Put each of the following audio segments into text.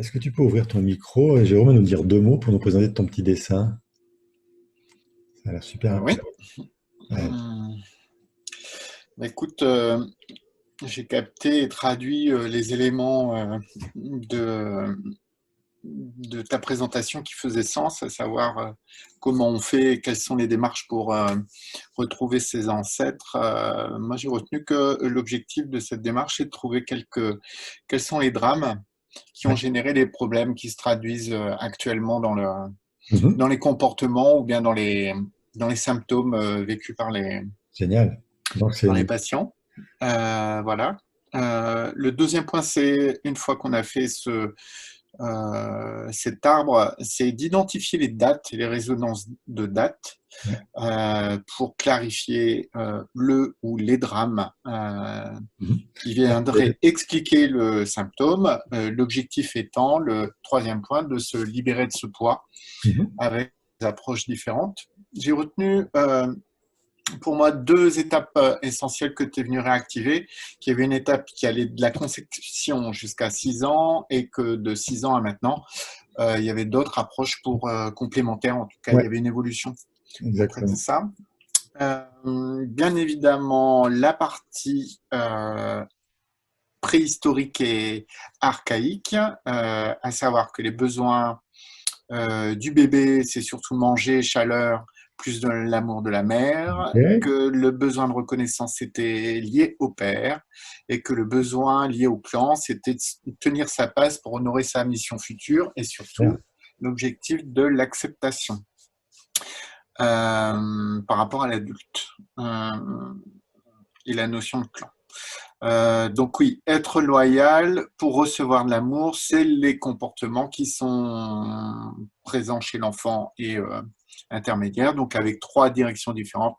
Est-ce que tu peux ouvrir ton micro, Jérôme, et nous dire deux mots pour nous présenter ton petit dessin? Ça a l'air super Oui. intéressant. Ouais, Hum, Bah, écoute, j'ai capté et traduit les éléments de ta présentation qui faisaient sens, à savoir comment on fait, quelles sont les démarches pour retrouver ses ancêtres. Moi, j'ai retenu que l'objectif de cette démarche est de trouver quels sont les drames qui ont ouais. généré les problèmes qui se traduisent actuellement Mhm. dans les comportements ou bien dans les symptômes vécus Génial. Donc, par les patients. Voilà. Le deuxième point, c'est une fois qu'on a fait cet arbre, c'est d'identifier les dates et les résonances de dates ouais. pour clarifier le ou les drames Mhm. qui Et- viendraient expliquer le symptôme. L'objectif étant, le troisième point, de se libérer de ce poids Mhm. avec des approches différentes. J'ai retenu pour moi deux étapes essentielles que tu es venu réactiver, qu'il y avait une étape qui allait de la conception jusqu'à 6 ans et que de 6 ans à maintenant, il y avait d'autres approches pour complémentaires. En tout cas, il y Ouais, avait une évolution pour traiter exactement. ça. Bien évidemment, la partie préhistorique et archaïque, à savoir que les besoins du bébé, c'est surtout manger, chaleur, plus de l'amour de la mère, Ok. que le besoin de reconnaissance était lié au père, et que le besoin lié au clan, c'était de tenir sa place pour honorer sa mission future, et Bien. surtout l'objectif de l'acceptation par rapport à l'adulte et la notion de clan. Donc oui, être loyal pour recevoir de l'amour, c'est les comportements qui sont présents chez l'enfant et intermédiaire, donc avec trois directions différentes,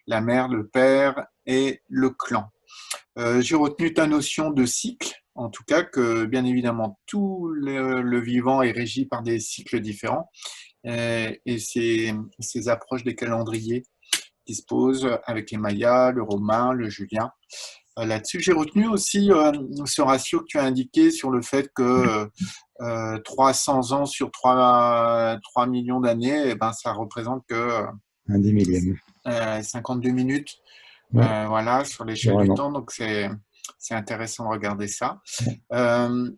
la mère, le père et le clan. J'ai retenu ta notion de cycle, en tout cas que bien évidemment tout le vivant est régi par des cycles différents et ces approches des calendriers qui se posent avec les Mayas, le romain, le julien là-dessus. J'ai retenu aussi ce ratio que tu as indiqué sur le fait que 300 ans sur 3 millions d'années, eh ben, ça représente que Un 10 millième. 52 minutes Ouais, voilà, sur l'échelle sur un du an. temps. Donc, c'est intéressant de regarder ça. Euh,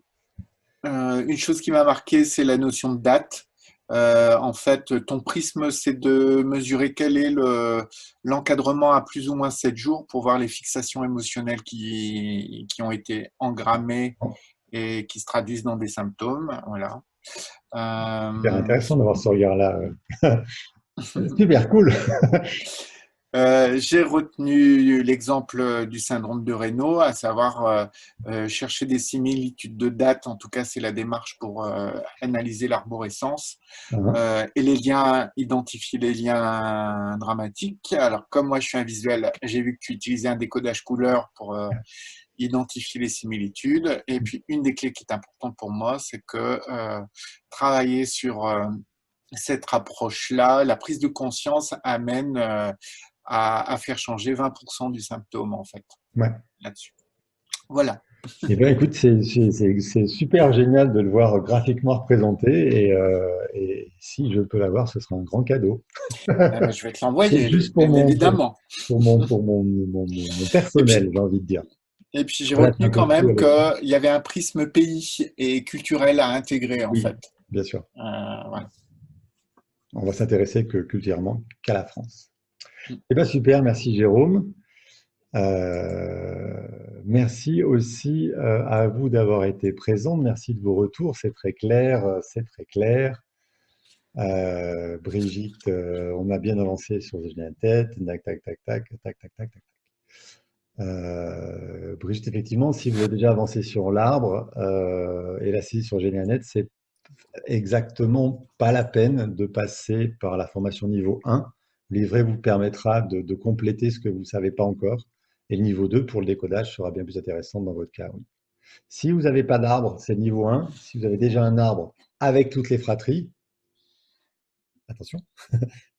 une chose qui m'a marqué, c'est la notion de date. En fait, ton prisme, c'est de mesurer quel est l'encadrement à plus ou moins 7 jours pour voir les fixations émotionnelles qui ont été engrammées et qui se traduisent dans des symptômes. Voilà. Super Euh, intéressant d'avoir ce regard-là. Super cool. J'ai retenu l'exemple du syndrome de Raynaud, à savoir chercher des similitudes de date. En tout cas, c'est la démarche pour analyser l'arborescence Hein, et les liens, identifier les liens dramatiques. Alors, comme moi, je suis un visuel, j'ai vu que tu utilisais un décodage couleur pour identifier les similitudes. Et puis, une des clés qui est importante pour moi, c'est que travailler sur cette approche-là, la prise de conscience amène à faire changer 20% du symptôme, en fait, ouais. là-dessus. Voilà. Eh bien, écoute, c'est super génial de le voir graphiquement représenté et si je peux l'avoir, ce sera un grand cadeau. Eh ben, je vais te C'est l'envoyer, juste bien évidemment. mon Et puis, personnel, j'ai envie de dire. j'ai Voilà, c'est un retenu peu quand fou même avec. qu'il y avait un prisme pays et culturel à intégrer, en Oui, fait. bien sûr. Voilà. On va s'intéresser que culturellement qu'à la France. Eh bien, super, merci Jérôme. Euh, merci aussi à vous d'avoir été présents. Merci de vos retours, c'est très clair, c'est très clair. Brigitte, on a bien avancé sur la tête. Tac, tac, tac, tac, tac, tac, tac, tac. Brigitte, effectivement, si vous avez déjà avancé sur l'arbre et la saisie sur GéniaNet, c'est exactement pas la peine de passer par la formation niveau 1. Le livret vous permettra de compléter ce que vous ne savez pas encore. Et le niveau 2 pour le décodage sera bien plus intéressant dans votre cas. Oui. Si vous n'avez pas d'arbre, c'est le niveau 1. Si vous avez déjà un arbre avec toutes les fratries, attention,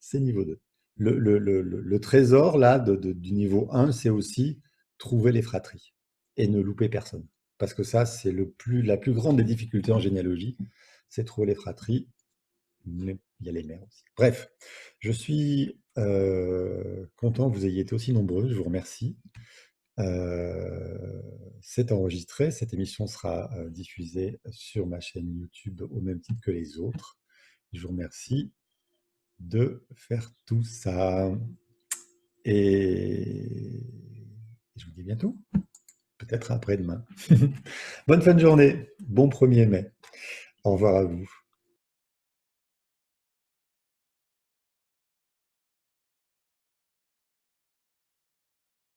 c'est niveau 2. Le trésor là du niveau 1, c'est aussi trouver les fratries et ne louper personne. parce que ça, c'est la plus grande des difficultés en généalogie, c'est trouver les fratries, mais il y a les mères aussi. Bref, je suis content que vous ayez été aussi nombreux, je vous remercie. C'est enregistré, cette émission sera diffusée sur ma chaîne YouTube au même titre que les autres. Je vous remercie de faire tout ça. Et je vous dis à bientôt, peut-être après-demain. Bonne fin de journée, bon 1er mai. Au revoir à vous.